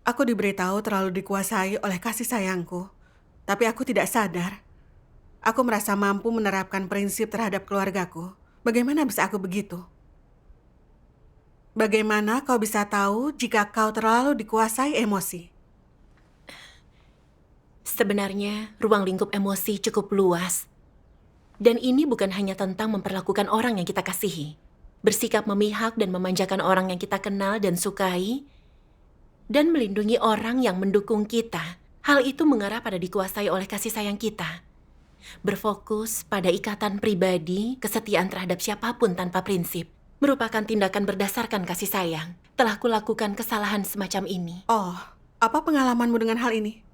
Aku diberitahu terlalu dikuasai oleh kasih sayangku, tapi aku tidak sadar. Aku merasa mampu menerapkan prinsip terhadap keluargaku. Bagaimana bisa aku begitu? Bagaimana kau bisa tahu jika kau terlalu dikuasai emosi? Sebenarnya, ruang lingkup emosi cukup luas. Dan ini bukan hanya tentang memperlakukan orang yang kita kasihi. Bersikap memihak dan memanjakan orang yang kita kenal dan sukai, dan melindungi orang yang mendukung kita. Hal itu mengarah pada dikuasai oleh kasih sayang kita. Berfokus pada ikatan pribadi, kesetiaan terhadap siapapun tanpa prinsip, merupakan tindakan berdasarkan kasih sayang. Telah kulakukan kesalahan semacam ini. Oh, apa pengalamanmu dengan hal ini?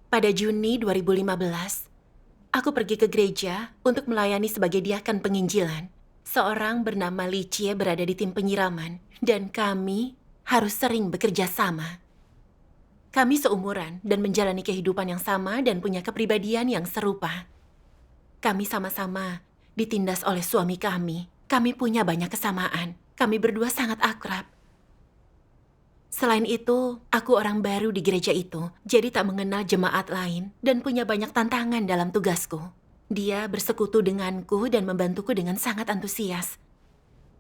Pada Juni 2015, aku pergi ke gereja untuk melayani sebagai diakan penginjilan. Seorang bernama Licie berada di tim penyiraman, dan kami harus sering bekerja sama. Kami seumuran dan menjalani kehidupan yang sama dan punya kepribadian yang serupa. Kami sama-sama ditindas oleh suami kami. Kami punya banyak kesamaan. Kami berdua sangat akrab. Selain itu, aku orang baru di gereja itu, jadi tak mengenal jemaat lain dan punya banyak tantangan dalam tugasku. Dia bersekutu denganku dan membantuku dengan sangat antusias.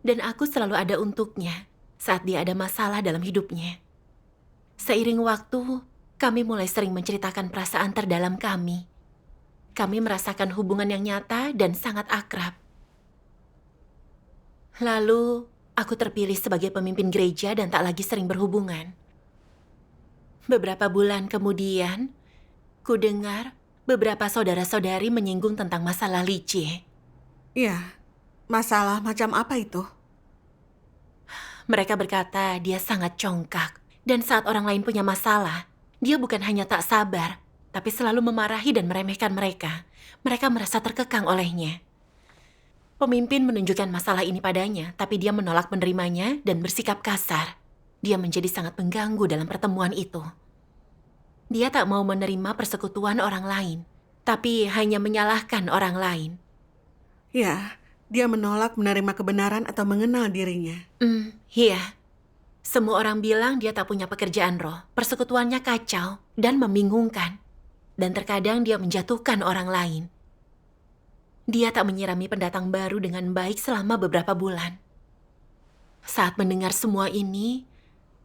Dan aku selalu ada untuknya saat dia ada masalah dalam hidupnya. Seiring waktu, kami mulai sering menceritakan perasaan terdalam kami. Kami merasakan hubungan yang nyata dan sangat akrab. Lalu, aku terpilih sebagai pemimpin gereja dan tak lagi sering berhubungan. Beberapa bulan kemudian, ku dengar beberapa saudara-saudari menyinggung tentang masalah Licie. Iya, masalah macam apa itu? Mereka berkata dia sangat congkak, dan saat orang lain punya masalah, dia bukan hanya tak sabar, tapi selalu memarahi dan meremehkan mereka. Mereka merasa terkekang olehnya. Pemimpin menunjukkan masalah ini padanya, tapi dia menolak menerimanya dan bersikap kasar. Dia menjadi sangat mengganggu dalam pertemuan itu. Dia tak mau menerima persekutuan orang lain, tapi hanya menyalahkan orang lain. Ya, dia menolak menerima kebenaran atau mengenal dirinya. Iya. Semua orang bilang dia tak punya pekerjaan roh. Persekutuannya kacau dan membingungkan. Dan terkadang dia menjatuhkan orang lain. Dia tak menyirami pendatang baru dengan baik selama beberapa bulan. Saat mendengar semua ini,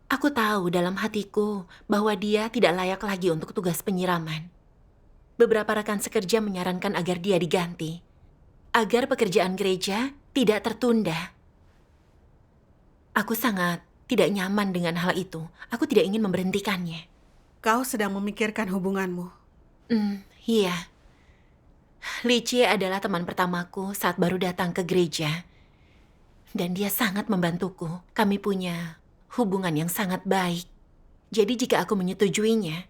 aku tahu dalam hatiku bahwa dia tidak layak lagi untuk tugas penyiraman. Beberapa rekan sekerja menyarankan agar dia diganti, agar pekerjaan gereja tidak tertunda. Aku sangat tidak nyaman dengan hal itu. Aku tidak ingin memberhentikannya. Kau sedang memikirkan hubunganmu. Iya. Licie adalah teman pertamaku saat baru datang ke gereja. Dan dia sangat membantuku. Kami punya hubungan yang sangat baik. Jadi jika aku menyetujuinya,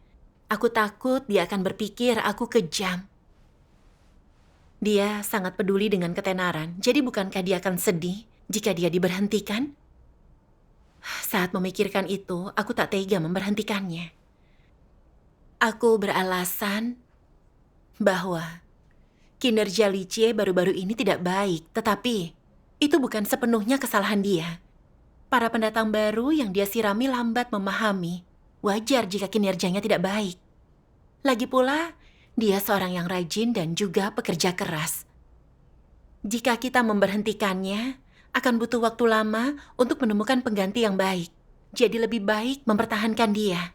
aku takut dia akan berpikir aku kejam. Dia sangat peduli dengan ketenaran, jadi bukankah dia akan sedih jika dia diberhentikan? Saat memikirkan itu, aku tak tega memberhentikannya. Aku beralasan bahwa kinerja Licie baru-baru ini tidak baik, tetapi itu bukan sepenuhnya kesalahan dia. Para pendatang baru yang dia sirami lambat memahami. Wajar jika kinerjanya tidak baik. Lagi pula, dia seorang yang rajin dan juga pekerja keras. Jika kita memberhentikannya, akan butuh waktu lama untuk menemukan pengganti yang baik. Jadi lebih baik mempertahankan dia.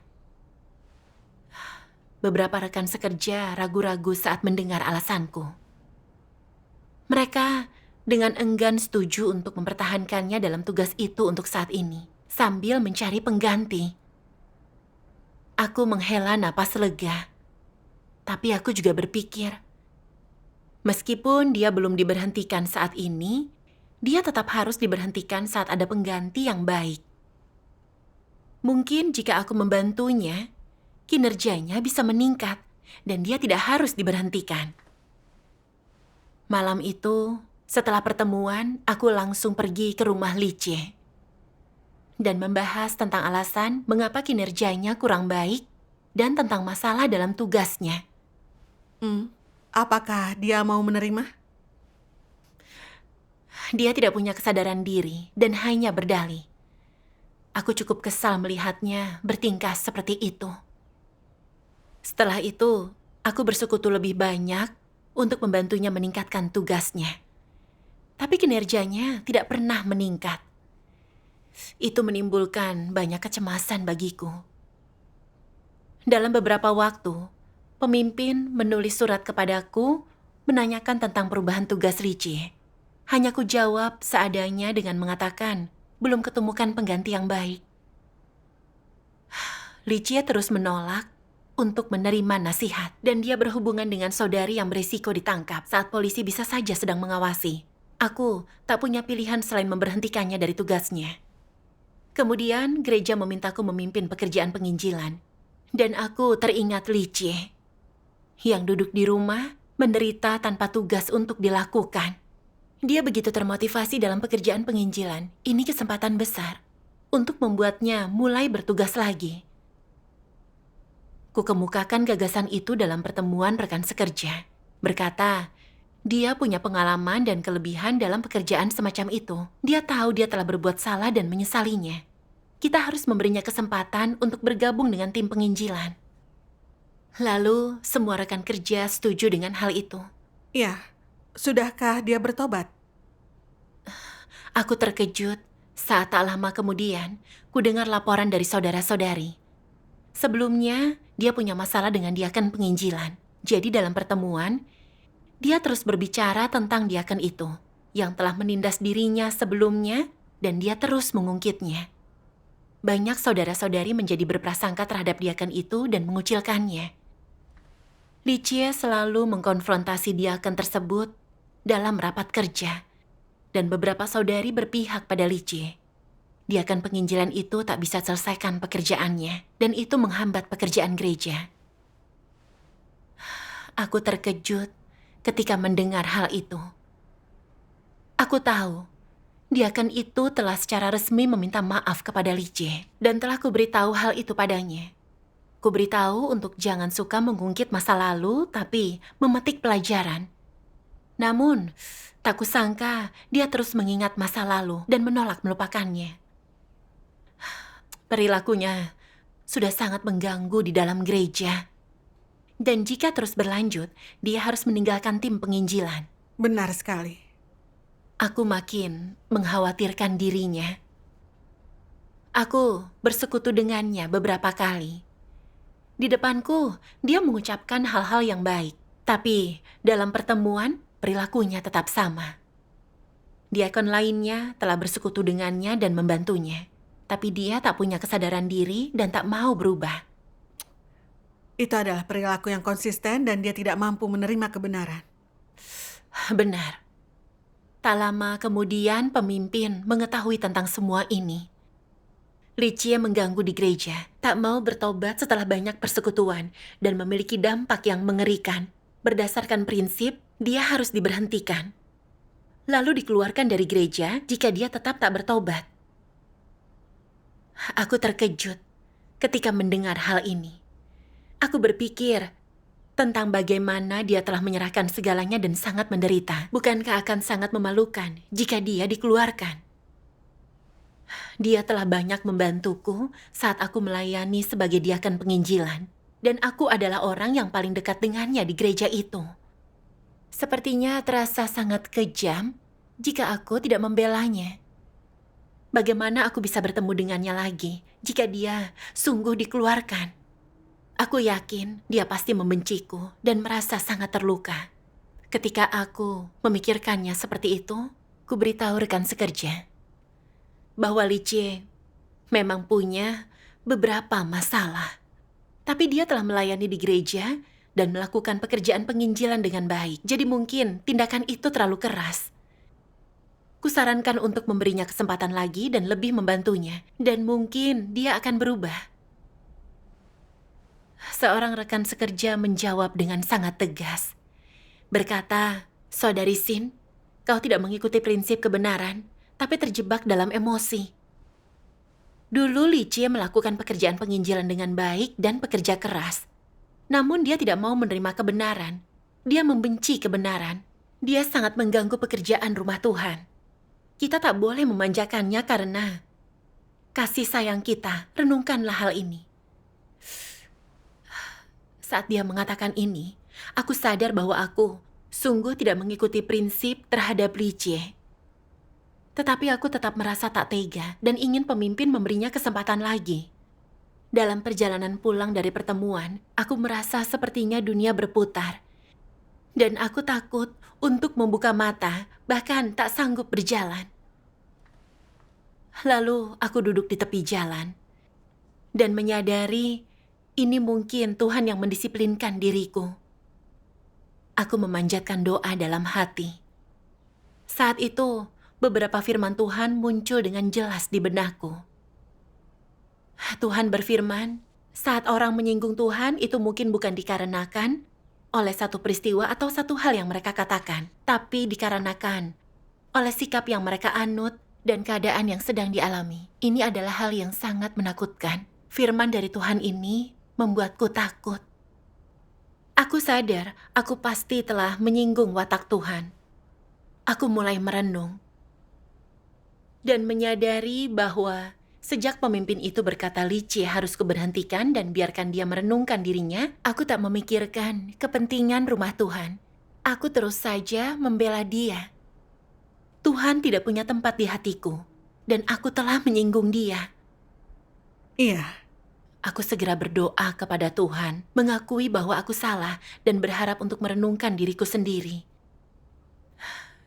Beberapa rekan sekerja ragu-ragu saat mendengar alasanku. Mereka dengan enggan setuju untuk mempertahankannya dalam tugas itu untuk saat ini, sambil mencari pengganti. Aku menghela napas lega. Tapi aku juga berpikir, meskipun dia belum diberhentikan saat ini, dia tetap harus diberhentikan saat ada pengganti yang baik. Mungkin jika aku membantunya, kinerjanya bisa meningkat dan dia tidak harus diberhentikan. Malam itu, setelah pertemuan, aku langsung pergi ke rumah Licie dan membahas tentang alasan mengapa kinerjanya kurang baik dan tentang masalah dalam tugasnya. Apakah dia mau menerima? Dia tidak punya kesadaran diri dan hanya berdalih. Aku cukup kesal melihatnya bertingkah seperti itu. Setelah itu, aku bersekutu lebih banyak untuk membantunya meningkatkan tugasnya. Tapi kinerjanya tidak pernah meningkat. Itu menimbulkan banyak kecemasan bagiku. Dalam beberapa waktu, pemimpin menulis surat kepadaku menanyakan tentang perubahan tugas Licie. Hanya ku jawab seadanya dengan mengatakan, belum ketemukan pengganti yang baik. Licie terus menolak untuk menerima nasihat, dan dia berhubungan dengan saudari yang berisiko ditangkap saat polisi bisa saja sedang mengawasi. Aku tak punya pilihan selain memberhentikannya dari tugasnya. Kemudian gereja memintaku memimpin pekerjaan penginjilan, dan aku teringat Licie yang duduk di rumah menderita tanpa tugas untuk dilakukan. Dia begitu termotivasi dalam pekerjaan penginjilan. Ini kesempatan besar untuk membuatnya mulai bertugas lagi. Kukemukakan gagasan itu dalam pertemuan rekan sekerja. Berkata, dia punya pengalaman dan kelebihan dalam pekerjaan semacam itu. Dia tahu dia telah berbuat salah dan menyesalinya. Kita harus memberinya kesempatan untuk bergabung dengan tim penginjilan. Lalu, semua rekan kerja setuju dengan hal itu. Ya, sudahkah dia bertobat? Aku terkejut saat tak lama kemudian ku dengar laporan dari saudara-saudari. Sebelumnya, dia punya masalah dengan diaken penginjilan. Jadi dalam pertemuan, dia terus berbicara tentang diaken itu yang telah menindas dirinya sebelumnya dan dia terus mengungkitnya. Banyak saudara-saudari menjadi berprasangka terhadap diaken itu dan mengucilkannya. Licie selalu mengkonfrontasi diaken tersebut dalam rapat kerja. Dan beberapa saudari berpihak pada Licie. Diaken penginjilan itu tak bisa selesaikan pekerjaannya, dan itu menghambat pekerjaan gereja. Aku terkejut ketika mendengar hal itu. Aku tahu, diaken itu telah secara resmi meminta maaf kepada Licie, dan telah kuberitahu hal itu padanya. Kuberitahu untuk jangan suka mengungkit masa lalu, tapi memetik pelajaran. Namun, tak kusangka dia terus mengingat masa lalu dan menolak melupakannya. Perilakunya sudah sangat mengganggu di dalam gereja. Dan jika terus berlanjut, dia harus meninggalkan tim penginjilan. Benar sekali. Aku makin mengkhawatirkan dirinya. Aku bersekutu dengannya beberapa kali. Di depanku, dia mengucapkan hal-hal yang baik. Tapi dalam pertemuan, perilakunya tetap sama. Diakon lainnya telah bersekutu dengannya dan membantunya. Tapi dia tak punya kesadaran diri dan tak mau berubah. Itu adalah perilaku yang konsisten dan dia tidak mampu menerima kebenaran. Benar. Tak lama kemudian pemimpin mengetahui tentang semua ini. Licie mengganggu di gereja, tak mau bertobat setelah banyak persekutuan dan memiliki dampak yang mengerikan. Berdasarkan prinsip, dia harus diberhentikan. Lalu dikeluarkan dari gereja jika dia tetap tak bertobat. Aku terkejut ketika mendengar hal ini. Aku berpikir tentang bagaimana dia telah menyerahkan segalanya dan sangat menderita. Bukankah akan sangat memalukan jika dia dikeluarkan? Dia telah banyak membantuku saat aku melayani sebagai diaken penginjilan. Dan aku adalah orang yang paling dekat dengannya di gereja itu. Sepertinya terasa sangat kejam jika aku tidak membelanya. Bagaimana aku bisa bertemu dengannya lagi jika dia sungguh dikeluarkan? Aku yakin dia pasti membenciku dan merasa sangat terluka. Ketika aku memikirkannya seperti itu, ku beritahu rekan sekerja bahwa Licie memang punya beberapa masalah. Tapi dia telah melayani di gereja dan melakukan pekerjaan penginjilan dengan baik. Jadi mungkin tindakan itu terlalu keras. Kusarankan untuk memberinya kesempatan lagi dan lebih membantunya. Dan mungkin dia akan berubah. Seorang rekan sekerja menjawab dengan sangat tegas. Berkata, "Saudari Sin, kau tidak mengikuti prinsip kebenaran, tapi terjebak dalam emosi." Dulu Licie melakukan pekerjaan penginjilan dengan baik dan pekerja keras. Namun dia tidak mau menerima kebenaran. Dia membenci kebenaran. Dia sangat mengganggu pekerjaan rumah Tuhan. Kita tak boleh memanjakannya karena kasih sayang kita, renungkanlah hal ini. Saat dia mengatakan ini, aku sadar bahwa aku sungguh tidak mengikuti prinsip terhadap Licie. Tetapi aku tetap merasa tak tega dan ingin pemimpin memberinya kesempatan lagi. Dalam perjalanan pulang dari pertemuan, aku merasa sepertinya dunia berputar. Dan aku takut untuk membuka mata, bahkan tak sanggup berjalan. Lalu aku duduk di tepi jalan dan menyadari ini mungkin Tuhan yang mendisiplinkan diriku. Aku memanjatkan doa dalam hati. Saat itu, beberapa firman Tuhan muncul dengan jelas di benakku. Tuhan berfirman, saat orang menyinggung Tuhan itu mungkin bukan dikarenakan oleh satu peristiwa atau satu hal yang mereka katakan, tapi dikarenakan oleh sikap yang mereka anut dan keadaan yang sedang dialami. Ini adalah hal yang sangat menakutkan. Firman dari Tuhan ini membuatku takut. Aku sadar aku pasti telah menyinggung watak Tuhan. Aku mulai merenung dan menyadari bahwa sejak pemimpin itu berkata Licie harus kuberhentikan dan biarkan dia merenungkan dirinya, aku tak memikirkan kepentingan rumah Tuhan. Aku terus saja membela dia. Tuhan tidak punya tempat di hatiku, dan aku telah menyinggung dia. Iya. Aku segera berdoa kepada Tuhan, mengakui bahwa aku salah dan berharap untuk merenungkan diriku sendiri.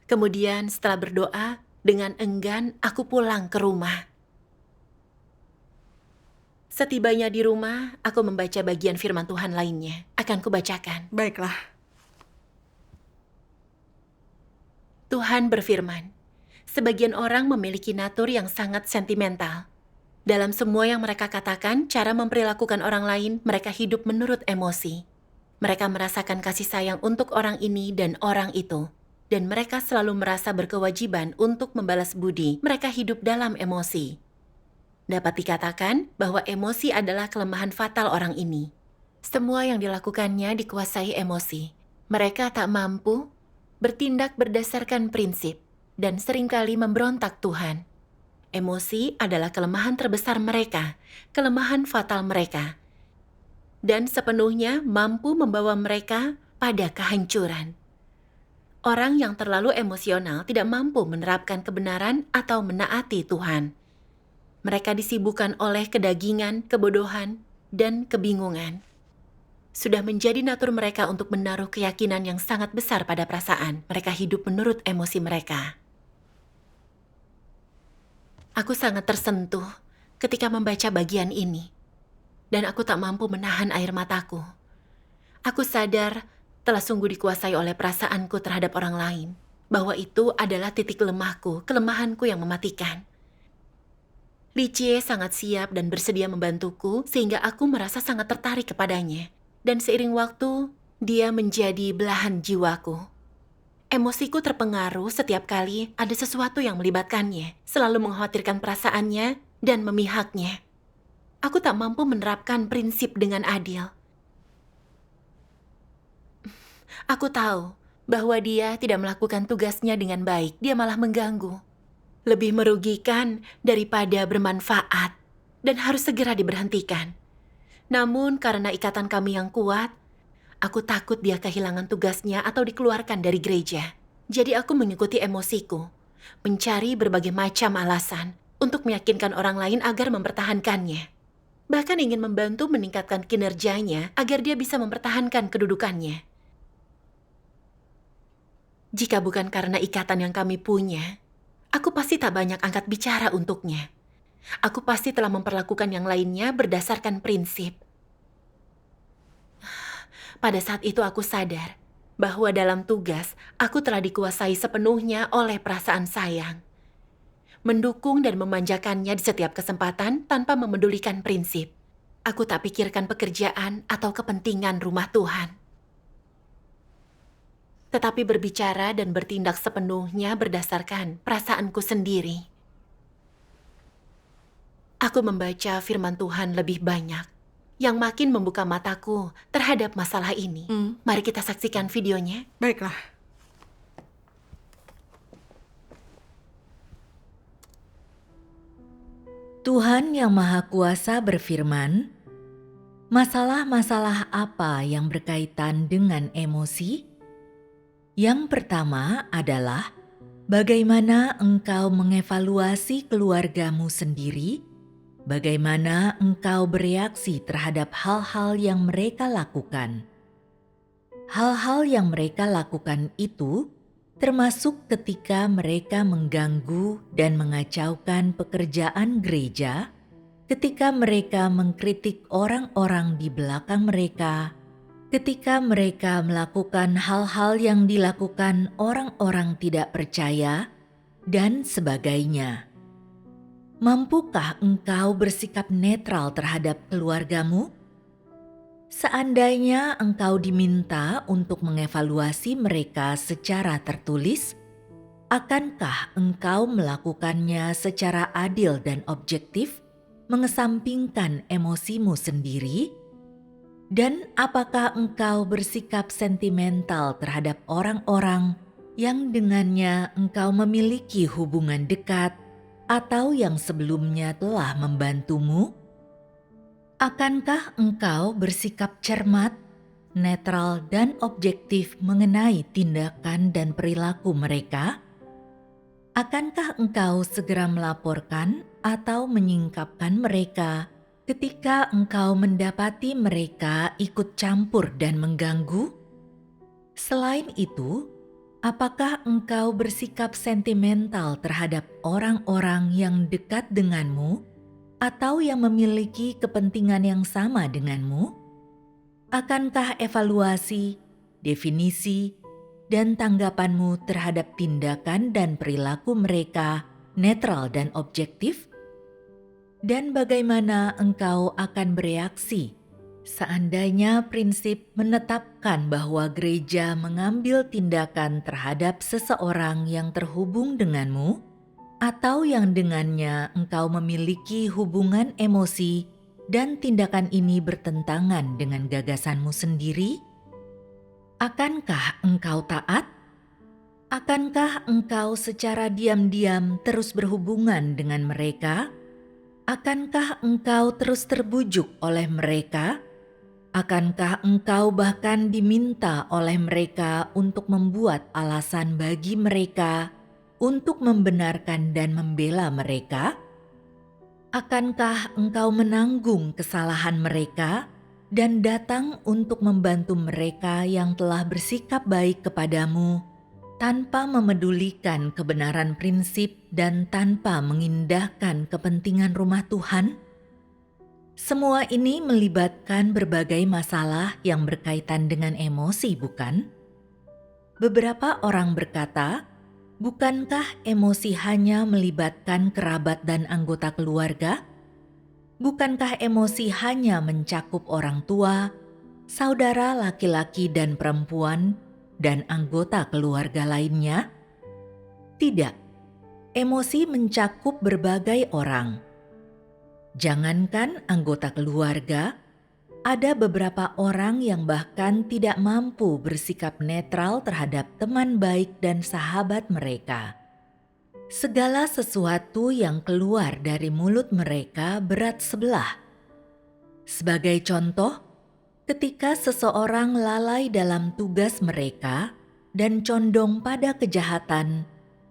Kemudian setelah berdoa, dengan enggan aku pulang ke rumah. Setibanya di rumah, aku membaca bagian firman Tuhan lainnya. Akan kubacakan. Baiklah. Tuhan berfirman, sebagian orang memiliki natur yang sangat sentimental. Dalam semua yang mereka katakan, cara memperlakukan orang lain, mereka hidup menurut emosi. Mereka merasakan kasih sayang untuk orang ini dan orang itu. Dan mereka selalu merasa berkewajiban untuk membalas budi. Mereka hidup dalam emosi. Dapat dikatakan bahwa emosi adalah kelemahan fatal orang ini. Semua yang dilakukannya dikuasai emosi. Mereka tak mampu bertindak berdasarkan prinsip dan seringkali memberontak Tuhan. Emosi adalah kelemahan terbesar mereka, kelemahan fatal mereka, dan sepenuhnya mampu membawa mereka pada kehancuran. Orang yang terlalu emosional tidak mampu menerapkan kebenaran atau menaati Tuhan. Mereka disibukkan oleh kedagingan, kebodohan, dan kebingungan. Sudah menjadi natur mereka untuk menaruh keyakinan yang sangat besar pada perasaan. Mereka hidup menurut emosi mereka. Aku sangat tersentuh ketika membaca bagian ini, dan aku tak mampu menahan air mataku. Aku sadar telah sungguh dikuasai oleh perasaanku terhadap orang lain, bahwa itu adalah titik lemahku, kelemahanku yang mematikan. Licie sangat siap dan bersedia membantuku, sehingga aku merasa sangat tertarik kepadanya. Dan seiring waktu, dia menjadi belahan jiwaku. Emosiku terpengaruh setiap kali ada sesuatu yang melibatkannya, selalu mengkhawatirkan perasaannya dan memihaknya. Aku tak mampu menerapkan prinsip dengan adil. Aku tahu bahwa dia tidak melakukan tugasnya dengan baik, dia malah mengganggu. Lebih merugikan daripada bermanfaat dan harus segera diberhentikan. Namun karena ikatan kami yang kuat, aku takut dia kehilangan tugasnya atau dikeluarkan dari gereja. Jadi aku mengikuti emosiku, mencari berbagai macam alasan untuk meyakinkan orang lain agar mempertahankannya. Bahkan ingin membantu meningkatkan kinerjanya agar dia bisa mempertahankan kedudukannya. Jika bukan karena ikatan yang kami punya, aku pasti tak banyak angkat bicara untuknya. Aku pasti telah memperlakukan yang lainnya berdasarkan prinsip. Pada saat itu aku sadar bahwa dalam tugas aku telah dikuasai sepenuhnya oleh perasaan sayang. Mendukung dan memanjakannya di setiap kesempatan tanpa memedulikan prinsip. Aku tak pikirkan pekerjaan atau kepentingan rumah Tuhan. Tetapi berbicara dan bertindak sepenuhnya berdasarkan perasaanku sendiri. Aku membaca firman Tuhan lebih banyak, yang makin membuka mataku terhadap masalah ini. Mari kita saksikan videonya. Baiklah. Tuhan Yang Maha Kuasa berfirman, masalah-masalah apa yang berkaitan dengan emosi? Yang pertama adalah bagaimana engkau mengevaluasi keluargamu sendiri, bagaimana engkau bereaksi terhadap hal-hal yang mereka lakukan. Hal-hal yang mereka lakukan itu termasuk ketika mereka mengganggu dan mengacaukan pekerjaan gereja, ketika mereka mengkritik orang-orang di belakang mereka, ketika mereka melakukan hal-hal yang dilakukan orang-orang tidak percaya, dan sebagainya. Mampukah engkau bersikap netral terhadap keluargamu? Seandainya engkau diminta untuk mengevaluasi mereka secara tertulis, akankah engkau melakukannya secara adil dan objektif, mengesampingkan emosimu sendiri? Dan apakah engkau bersikap sentimental terhadap orang-orang yang dengannya engkau memiliki hubungan dekat atau yang sebelumnya telah membantumu? Akankah engkau bersikap cermat, netral, dan objektif mengenai tindakan dan perilaku mereka? Akankah engkau segera melaporkan atau menyingkapkan mereka ketika engkau mendapati mereka ikut campur dan mengganggu? Selain itu, apakah engkau bersikap sentimental terhadap orang-orang yang dekat denganmu atau yang memiliki kepentingan yang sama denganmu? Akankah evaluasi, definisi, dan tanggapanmu terhadap tindakan dan perilaku mereka netral dan objektif? Dan bagaimana engkau akan bereaksi seandainya prinsip menetapkan bahwa gereja mengambil tindakan terhadap seseorang yang terhubung denganmu atau yang dengannya engkau memiliki hubungan emosi dan tindakan ini bertentangan dengan gagasanmu sendiri? Akankah engkau taat? Akankah engkau secara diam-diam terus berhubungan dengan mereka? Akankah engkau terus terbujuk oleh mereka? Akankah engkau bahkan diminta oleh mereka untuk membuat alasan bagi mereka untuk membenarkan dan membela mereka? Akankah engkau menanggung kesalahan mereka dan datang untuk membantu mereka yang telah bersikap baik kepadamu tanpa memedulikan kebenaran prinsip dan tanpa mengindahkan kepentingan rumah Tuhan? Semua ini melibatkan berbagai masalah yang berkaitan dengan emosi, bukan? Beberapa orang berkata, bukankah emosi hanya melibatkan kerabat dan anggota keluarga? Bukankah emosi hanya mencakup orang tua, saudara laki-laki dan perempuan, dan anggota keluarga lainnya? Tidak, emosi mencakup berbagai orang. Jangankan anggota keluarga, ada beberapa orang yang bahkan tidak mampu bersikap netral terhadap teman baik dan sahabat mereka. Segala sesuatu yang keluar dari mulut mereka berat sebelah. Sebagai contoh, ketika seseorang lalai dalam tugas mereka dan condong pada kejahatan,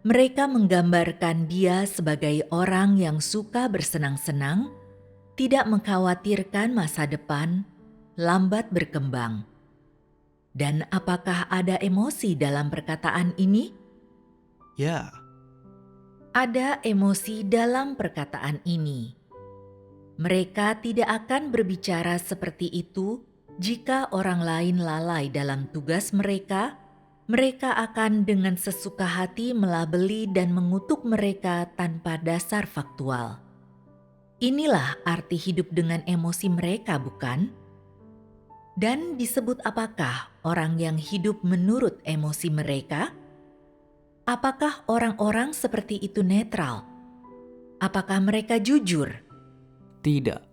mereka menggambarkan dia sebagai orang yang suka bersenang-senang, tidak mengkhawatirkan masa depan, lambat berkembang. Dan apakah ada emosi dalam perkataan ini? Ya. Ada emosi dalam perkataan ini. Mereka tidak akan berbicara seperti itu jika orang lain lalai dalam tugas mereka. Mereka akan dengan sesuka hati melabeli dan mengutuk mereka tanpa dasar faktual. Inilah arti hidup dengan emosi mereka, bukan? Dan disebut apakah orang yang hidup menurut emosi mereka? Apakah orang-orang seperti itu netral? Apakah mereka jujur? Tidak.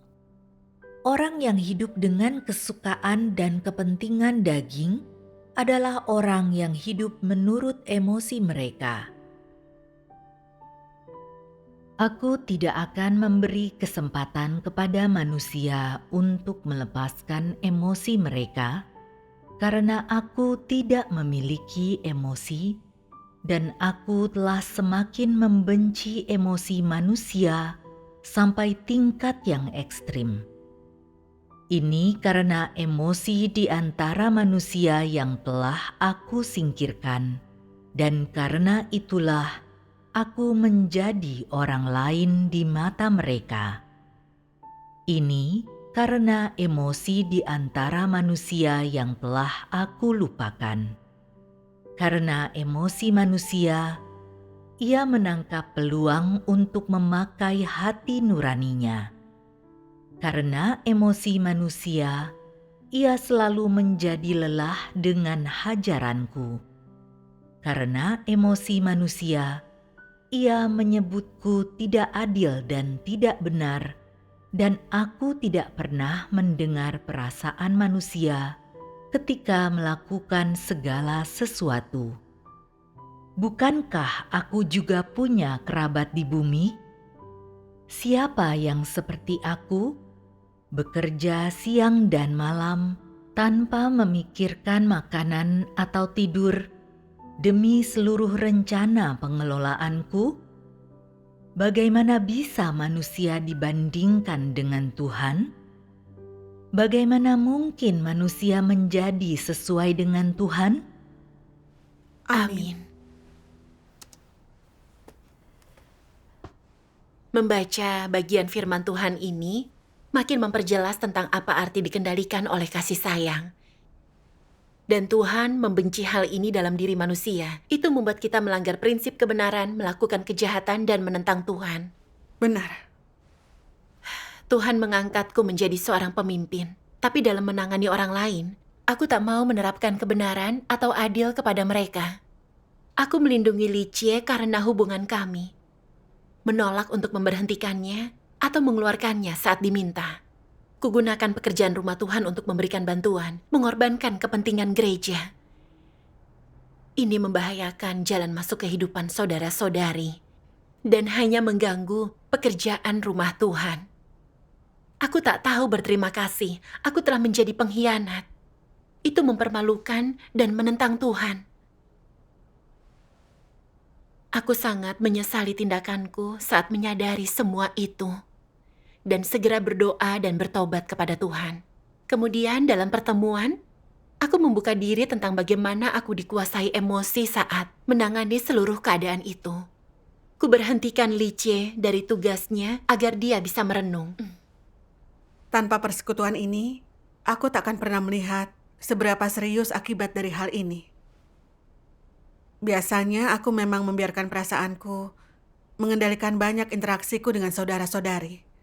Orang yang hidup dengan kesukaan dan kepentingan daging adalah orang yang hidup menurut emosi mereka. Aku tidak akan memberi kesempatan kepada manusia untuk melepaskan emosi mereka, karena aku tidak memiliki emosi, dan aku telah semakin membenci emosi manusia sampai tingkat yang ekstrim. Ini karena emosi di antara manusia yang telah aku singkirkan, dan karena itulah aku menjadi orang lain di mata mereka. Ini karena emosi di antara manusia yang telah aku lupakan. Karena emosi manusia, ia menangkap peluang untuk memakai hati nuraninya. Karena emosi manusia, ia selalu menjadi lelah dengan hajaranku. Karena emosi manusia, ia menyebutku tidak adil dan tidak benar, dan aku tidak pernah mendengar perasaan manusia ketika melakukan segala sesuatu. Bukankah aku juga punya kerabat di bumi? Siapa yang seperti aku, bekerja siang dan malam tanpa memikirkan makanan atau tidur demi seluruh rencana pengelolaanku? Bagaimana bisa manusia dibandingkan dengan Tuhan? Bagaimana mungkin manusia menjadi sesuai dengan Tuhan? Amin. Membaca bagian firman Tuhan ini makin memperjelas tentang apa arti dikendalikan oleh kasih sayang. Dan Tuhan membenci hal ini dalam diri manusia. Itu membuat kita melanggar prinsip kebenaran, melakukan kejahatan, dan menentang Tuhan. Benar. Tuhan mengangkatku menjadi seorang pemimpin. Tapi dalam menangani orang lain, aku tak mau menerapkan kebenaran atau adil kepada mereka. Aku melindungi Licie karena hubungan kami. Menolak untuk memberhentikannya atau mengeluarkannya saat diminta. Kugunakan pekerjaan rumah Tuhan untuk memberikan bantuan, mengorbankan kepentingan gereja. Ini membahayakan jalan masuk kehidupan saudara-saudari dan hanya mengganggu pekerjaan rumah Tuhan. Aku tak tahu berterima kasih, aku telah menjadi pengkhianat. Itu mempermalukan dan menentang Tuhan. Aku sangat menyesali tindakanku saat menyadari semua itu. Dan segera berdoa dan bertobat kepada Tuhan. Kemudian dalam pertemuan, aku membuka diri tentang bagaimana aku dikuasai emosi saat menangani seluruh keadaan itu. Ku berhentikan Licie dari tugasnya agar dia bisa merenung. Tanpa persekutuan ini, aku tak akan pernah melihat seberapa serius akibat dari hal ini. Biasanya aku memang membiarkan perasaanku mengendalikan banyak interaksiku dengan saudara-saudari.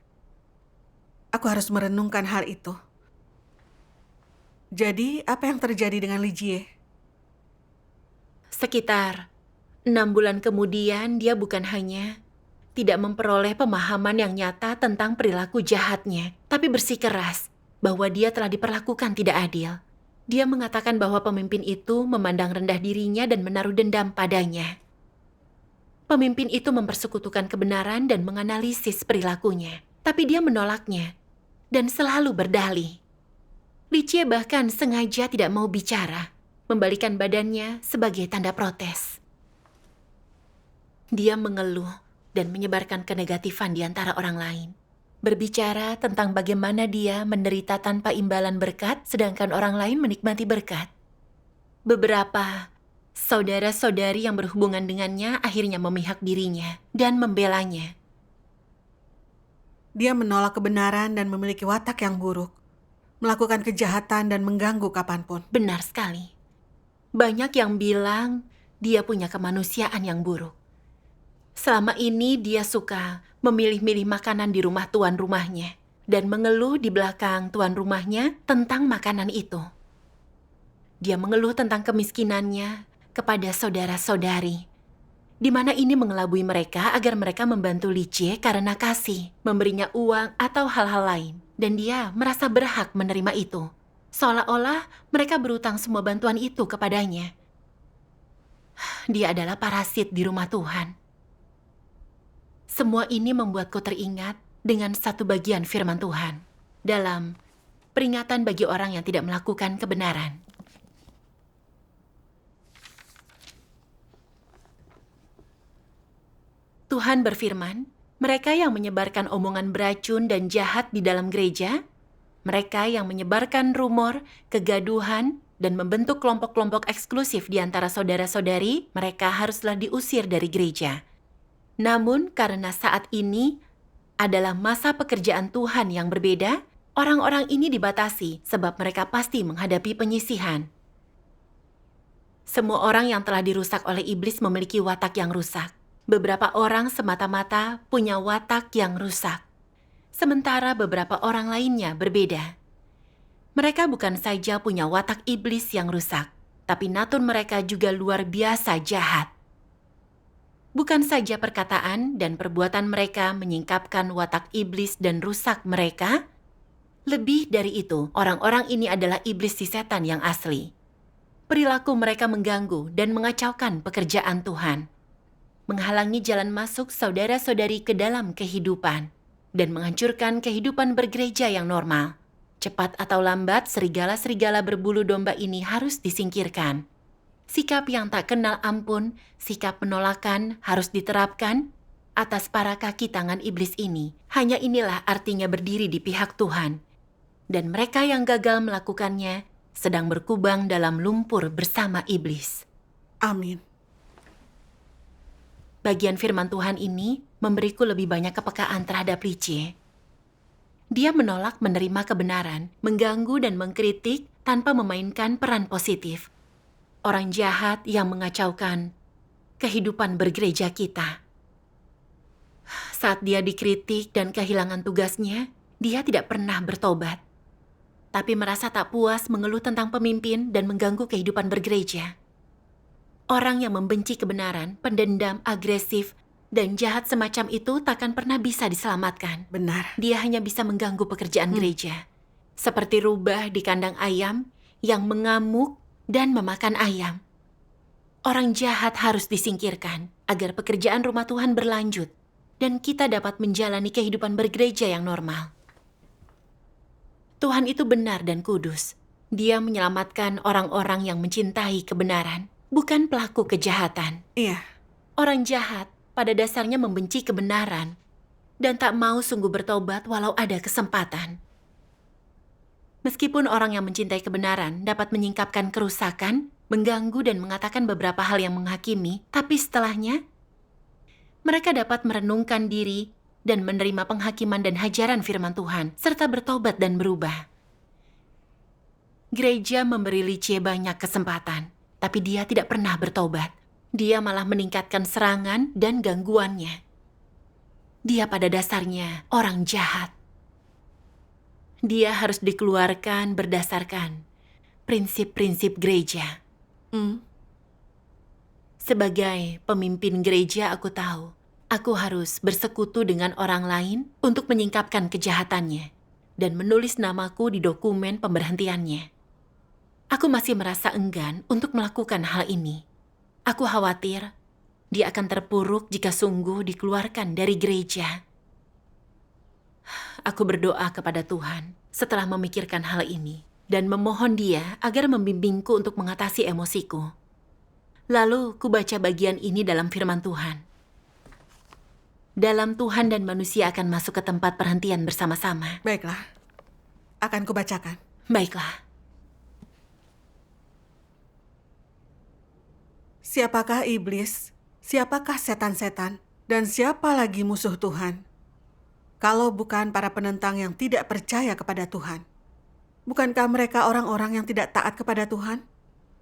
Aku harus merenungkan hal itu. Jadi, apa yang terjadi dengan Licie? Sekitar 6 bulan kemudian, dia bukan hanya tidak memperoleh pemahaman yang nyata tentang perilaku jahatnya, tapi bersikeras bahwa dia telah diperlakukan tidak adil. Dia mengatakan bahwa pemimpin itu memandang rendah dirinya dan menaruh dendam padanya. Pemimpin itu mempersekutukan kebenaran dan menganalisis perilakunya, tapi dia menolaknya dan selalu berdalih. Licie bahkan sengaja tidak mau bicara, membalikan badannya sebagai tanda protes. Dia mengeluh dan menyebarkan kenegatifan di antara orang lain. Berbicara tentang bagaimana dia menderita tanpa imbalan berkat, sedangkan orang lain menikmati berkat. Beberapa saudara-saudari yang berhubungan dengannya akhirnya memihak dirinya dan membelanya. Dia menolak kebenaran dan memiliki watak yang buruk, melakukan kejahatan dan mengganggu kapanpun. Benar sekali. Banyak yang bilang dia punya kemanusiaan yang buruk. Selama ini dia suka memilih-milih makanan di rumah tuan rumahnya dan mengeluh di belakang tuan rumahnya tentang makanan itu. Dia mengeluh tentang kemiskinannya kepada saudara-saudari, di mana ini mengelabui mereka agar mereka membantu Licie karena kasih, memberinya uang atau hal-hal lain. Dan dia merasa berhak menerima itu, seolah-olah mereka berutang semua bantuan itu kepadanya. Dia adalah parasit di rumah Tuhan. Semua ini membuatku teringat dengan satu bagian firman Tuhan dalam peringatan bagi orang yang tidak melakukan kebenaran. Tuhan berfirman, mereka yang menyebarkan omongan beracun dan jahat di dalam gereja, mereka yang menyebarkan rumor, kegaduhan, dan membentuk kelompok-kelompok eksklusif di antara saudara-saudari, mereka haruslah diusir dari gereja. Namun karena saat ini adalah masa pekerjaan Tuhan yang berbeda, orang-orang ini dibatasi sebab mereka pasti menghadapi penyisihan. Semua orang yang telah dirusak oleh iblis memiliki watak yang rusak. Beberapa orang semata-mata punya watak yang rusak, sementara beberapa orang lainnya berbeda. Mereka bukan saja punya watak iblis yang rusak, tapi natur mereka juga luar biasa jahat. Bukan saja perkataan dan perbuatan mereka menyingkapkan watak iblis dan rusak mereka, lebih dari itu, orang-orang ini adalah iblis si setan yang asli. Perilaku mereka mengganggu dan mengacaukan pekerjaan Tuhan, menghalangi jalan masuk saudara-saudari ke dalam kehidupan, dan menghancurkan kehidupan bergereja yang normal. Cepat atau lambat, serigala-serigala berbulu domba ini harus disingkirkan. Sikap yang tak kenal ampun, sikap penolakan harus diterapkan atas para kaki tangan iblis ini. Hanya inilah artinya berdiri di pihak Tuhan. Dan mereka yang gagal melakukannya sedang berkubang dalam lumpur bersama iblis. Amin. Bagian firman Tuhan ini memberiku lebih banyak kepekaan terhadap Licie. Dia menolak menerima kebenaran, mengganggu dan mengkritik tanpa memainkan peran positif. Orang jahat yang mengacaukan kehidupan bergereja kita. Saat dia dikritik dan kehilangan tugasnya, dia tidak pernah bertobat. Tapi merasa tak puas mengeluh tentang pemimpin dan mengganggu kehidupan bergereja. Orang yang membenci kebenaran, pendendam, agresif, dan jahat semacam itu takkan pernah bisa diselamatkan. Benar. Dia hanya bisa mengganggu pekerjaan gereja. Seperti rubah di kandang ayam yang mengamuk dan memakan ayam. Orang jahat harus disingkirkan agar pekerjaan rumah Tuhan berlanjut dan kita dapat menjalani kehidupan bergereja yang normal. Tuhan itu benar dan kudus. Dia menyelamatkan orang-orang yang mencintai kebenaran, bukan pelaku kejahatan. Iya. Orang jahat pada dasarnya membenci kebenaran dan tak mau sungguh bertobat walau ada kesempatan. Meskipun orang yang mencintai kebenaran dapat menyingkapkan kerusakan, mengganggu dan mengatakan beberapa hal yang menghakimi, tapi setelahnya mereka dapat merenungkan diri dan menerima penghakiman dan hajaran firman Tuhan, serta bertobat dan berubah. Gereja memberi Licie banyak kesempatan, tapi dia tidak pernah bertobat. Dia malah meningkatkan serangan dan gangguannya. Dia pada dasarnya orang jahat. Dia harus dikeluarkan berdasarkan prinsip-prinsip gereja. Sebagai pemimpin gereja, aku tahu aku harus bersekutu dengan orang lain untuk menyingkapkan kejahatannya dan menulis namaku di dokumen pemberhentiannya. Aku masih merasa enggan untuk melakukan hal ini. Aku khawatir dia akan terpuruk jika sungguh dikeluarkan dari gereja. Aku berdoa kepada Tuhan setelah memikirkan hal ini dan memohon Dia agar membimbingku untuk mengatasi emosiku. Lalu kubaca bagian ini dalam firman Tuhan. Dalam Tuhan dan manusia akan masuk ke tempat perhentian bersama-sama. Baiklah. Akan kubacakan. Baiklah. Siapakah iblis? Siapakah setan-setan? Dan siapa lagi musuh Tuhan? Kalau bukan para penentang yang tidak percaya kepada Tuhan. Bukankah mereka orang-orang yang tidak taat kepada Tuhan?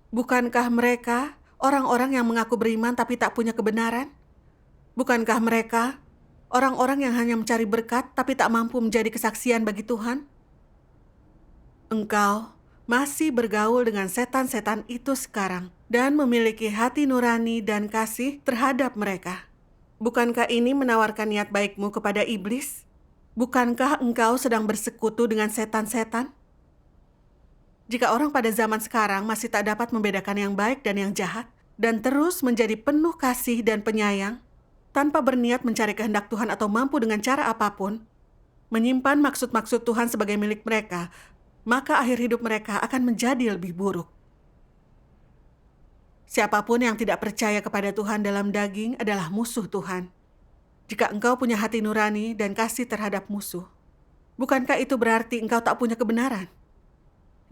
Bukankah mereka orang-orang yang mengaku beriman tapi tak punya kebenaran? Bukankah mereka orang-orang yang hanya mencari berkat tapi tak mampu menjadi kesaksian bagi Tuhan? Engkau masih bergaul dengan setan-setan itu sekarang dan memiliki hati nurani dan kasih terhadap mereka. Bukankah ini menawarkan niat baikmu kepada iblis? Bukankah engkau sedang bersekutu dengan setan-setan? Jika orang pada zaman sekarang masih tak dapat membedakan yang baik dan yang jahat, dan terus menjadi penuh kasih dan penyayang, tanpa berniat mencari kehendak Tuhan atau mampu dengan cara apapun, menyimpan maksud-maksud Tuhan sebagai milik mereka, maka akhir hidup mereka akan menjadi lebih buruk. Siapapun yang tidak percaya kepada Tuhan dalam daging adalah musuh Tuhan. Jika engkau punya hati nurani dan kasih terhadap musuh, bukankah itu berarti engkau tak punya kebenaran?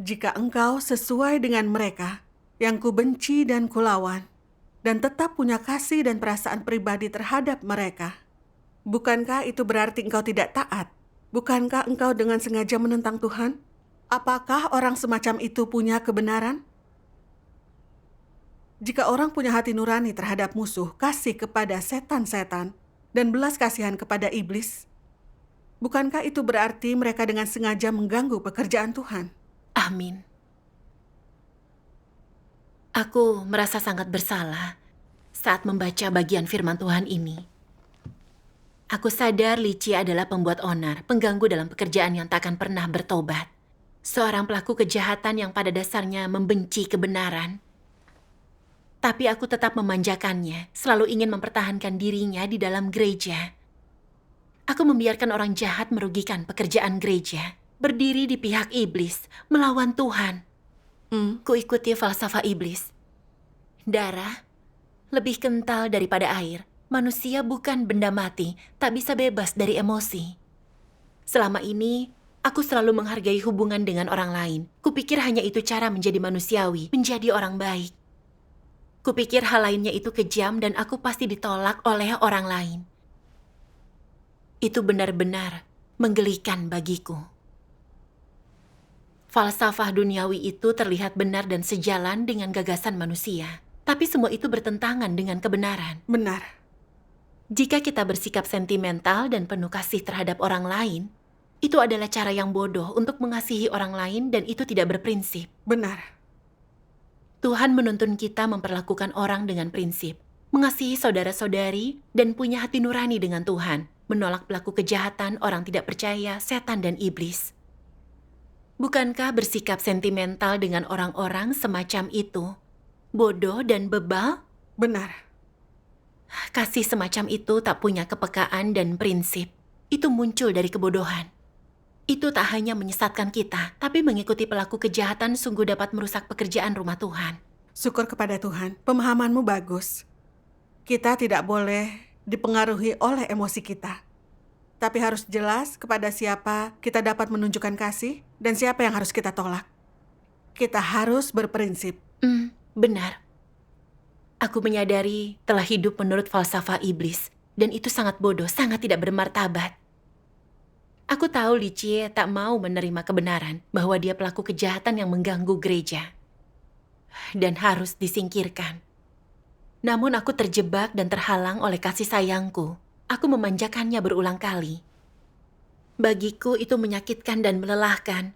Jika engkau sesuai dengan mereka yang kubenci dan kulawan, dan tetap punya kasih dan perasaan pribadi terhadap mereka, bukankah itu berarti engkau tidak taat? Bukankah engkau dengan sengaja menentang Tuhan? Apakah orang semacam itu punya kebenaran? Jika orang punya hati nurani terhadap musuh, kasih kepada setan-setan, dan belas kasihan kepada iblis, bukankah itu berarti mereka dengan sengaja mengganggu pekerjaan Tuhan? Amin. Aku merasa sangat bersalah saat membaca bagian firman Tuhan ini. Aku sadar Licie adalah pembuat onar, pengganggu dalam pekerjaan yang tak akan pernah bertobat. Seorang pelaku kejahatan yang pada dasarnya membenci kebenaran. Tapi aku tetap memanjakannya, selalu ingin mempertahankan dirinya di dalam gereja. Aku membiarkan orang jahat merugikan pekerjaan gereja, berdiri di pihak iblis, melawan Tuhan. Kuikuti falsafah iblis. Darah lebih kental daripada air. Manusia bukan benda mati, tak bisa bebas dari emosi. Selama ini, aku selalu menghargai hubungan dengan orang lain. Kupikir hanya itu cara menjadi manusiawi, menjadi orang baik. Kupikir hal lainnya itu kejam dan aku pasti ditolak oleh orang lain. Itu benar-benar menggelikan bagiku. Falsafah duniawi itu terlihat benar dan sejalan dengan gagasan manusia. Tapi semua itu bertentangan dengan kebenaran. Benar. Jika kita bersikap sentimental dan penuh kasih terhadap orang lain, itu adalah cara yang bodoh untuk mengasihi orang lain dan itu tidak berprinsip. Benar. Tuhan menuntun kita memperlakukan orang dengan prinsip, mengasihi saudara-saudari, dan punya hati nurani dengan Tuhan, menolak pelaku kejahatan, orang tidak percaya, setan, dan iblis. Bukankah bersikap sentimental dengan orang-orang semacam itu bodoh dan bebal? Benar. Kasih semacam itu tak punya kepekaan dan prinsip. Itu muncul dari kebodohan. Itu tak hanya menyesatkan kita, tapi mengikuti pelaku kejahatan sungguh dapat merusak pekerjaan rumah Tuhan. Syukur kepada Tuhan, pemahamanmu bagus. Kita tidak boleh dipengaruhi oleh emosi kita. Tapi harus jelas kepada siapa kita dapat menunjukkan kasih dan siapa yang harus kita tolak. Kita harus berprinsip. Benar. Aku menyadari telah hidup menurut falsafah iblis, dan itu sangat bodoh, sangat tidak bermartabat. Aku tahu Licie tak mau menerima kebenaran bahwa dia pelaku kejahatan yang mengganggu gereja dan harus disingkirkan. Namun aku terjebak dan terhalang oleh kasih sayangku. Aku memanjakannya berulang kali. Bagiku itu menyakitkan dan melelahkan.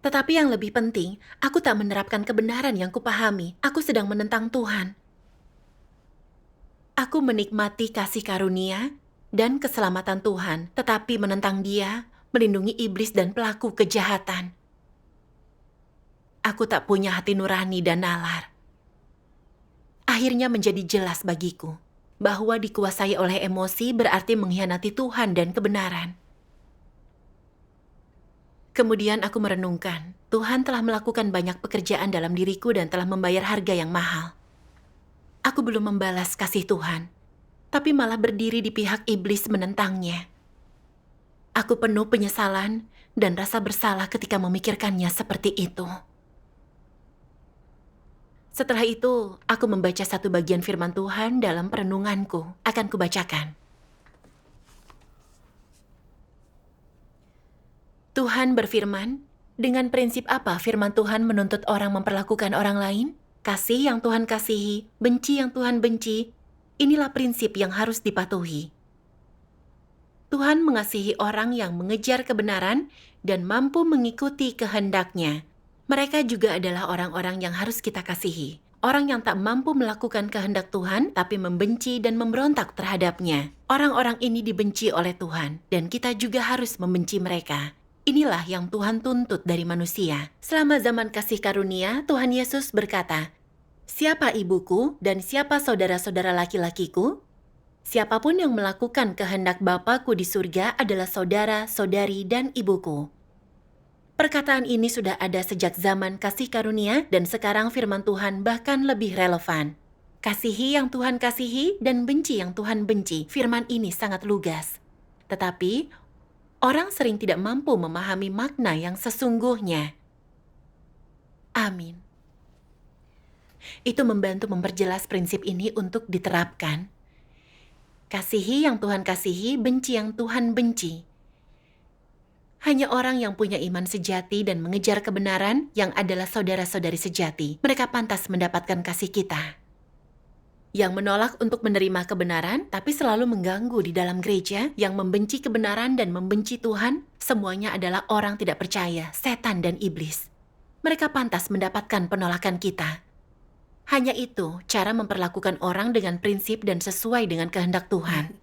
Tetapi yang lebih penting, aku tak menerapkan kebenaran yang kupahami. Aku sedang menentang Tuhan. Aku menikmati kasih karunia dan keselamatan Tuhan, tetapi menentang Dia, melindungi iblis dan pelaku kejahatan. Aku tak punya hati nurani dan nalar. Akhirnya menjadi jelas bagiku bahwa dikuasai oleh emosi berarti mengkhianati Tuhan dan kebenaran. Kemudian aku merenungkan, Tuhan telah melakukan banyak pekerjaan dalam diriku dan telah membayar harga yang mahal. Aku belum membalas kasih Tuhan, tapi malah berdiri di pihak iblis menentangnya. Aku penuh penyesalan dan rasa bersalah ketika memikirkannya seperti itu. Setelah itu, aku membaca satu bagian firman Tuhan dalam perenunganku. Akan kubacakan. Tuhan berfirman, dengan prinsip apa firman Tuhan menuntut orang memperlakukan orang lain? Kasih yang Tuhan kasihi, benci yang Tuhan benci, inilah prinsip yang harus dipatuhi. Tuhan mengasihi orang yang mengejar kebenaran dan mampu mengikuti kehendak-Nya. Mereka juga adalah orang-orang yang harus kita kasihi. Orang yang tak mampu melakukan kehendak Tuhan, tapi membenci dan memberontak terhadap-Nya. Orang-orang ini dibenci oleh Tuhan, dan kita juga harus membenci mereka. Inilah yang Tuhan tuntut dari manusia. Selama zaman kasih karunia, Tuhan Yesus berkata, "Siapa ibuku dan siapa saudara-saudara laki-lakiku?" Siapapun yang melakukan kehendak Bapakku di surga adalah saudara, saudari, dan ibuku. Perkataan ini sudah ada sejak zaman kasih karunia dan sekarang firman Tuhan bahkan lebih relevan. Kasihi yang Tuhan kasihi dan benci yang Tuhan benci. Firman ini sangat lugas. Tetapi, orang sering tidak mampu memahami makna yang sesungguhnya. Amin. Itu membantu memperjelas prinsip ini untuk diterapkan. Kasihi yang Tuhan kasihi, benci yang Tuhan benci. Hanya orang yang punya iman sejati dan mengejar kebenaran yang adalah saudara-saudari sejati. Mereka pantas mendapatkan kasih kita. Yang menolak untuk menerima kebenaran, tapi selalu mengganggu di dalam gereja, yang membenci kebenaran dan membenci Tuhan, semuanya adalah orang tidak percaya, setan dan iblis. Mereka pantas mendapatkan penolakan kita. Hanya itu cara memperlakukan orang dengan prinsip dan sesuai dengan kehendak Tuhan.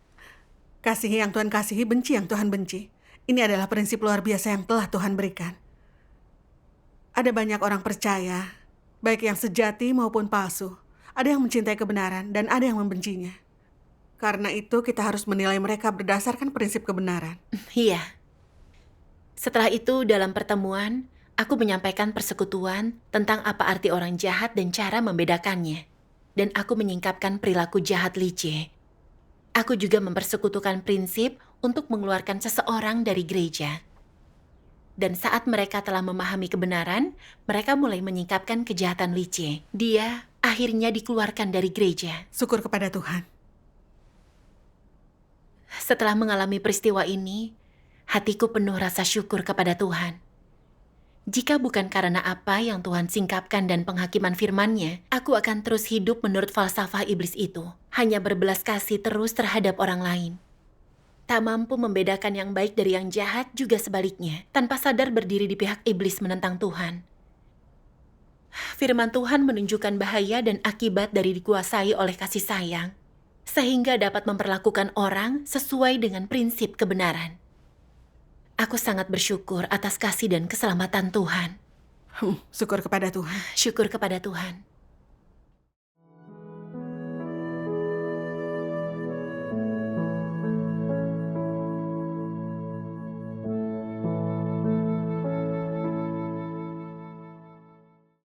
Kasihi yang Tuhan kasihi, benci yang Tuhan benci. Ini adalah prinsip luar biasa yang telah Tuhan berikan. Ada banyak orang percaya, baik yang sejati maupun palsu. Ada yang mencintai kebenaran dan ada yang membencinya. Karena itu kita harus menilai mereka berdasarkan prinsip kebenaran. Iya. Setelah itu dalam pertemuan, aku menyampaikan persekutuan tentang apa arti orang jahat dan cara membedakannya. Dan aku menyingkapkan perilaku jahat licik. Aku juga mempersekutukan prinsip untuk mengeluarkan seseorang dari gereja. Dan saat mereka telah memahami kebenaran, mereka mulai menyingkapkan kejahatan licik. Dia akhirnya dikeluarkan dari gereja. Syukur kepada Tuhan. Setelah mengalami peristiwa ini, hatiku penuh rasa syukur kepada Tuhan. Jika bukan karena apa yang Tuhan singkapkan dan penghakiman firman-Nya, aku akan terus hidup menurut falsafah iblis itu. Hanya berbelas kasih terus terhadap orang lain. Tak mampu membedakan yang baik dari yang jahat, juga sebaliknya. Tanpa sadar berdiri di pihak iblis menentang Tuhan. Firman Tuhan menunjukkan bahaya dan akibat dari dikuasai oleh kasih sayang. Sehingga dapat memperlakukan orang sesuai dengan prinsip kebenaran. Aku sangat bersyukur atas kasih dan keselamatan Tuhan. Syukur kepada Tuhan. Syukur kepada Tuhan.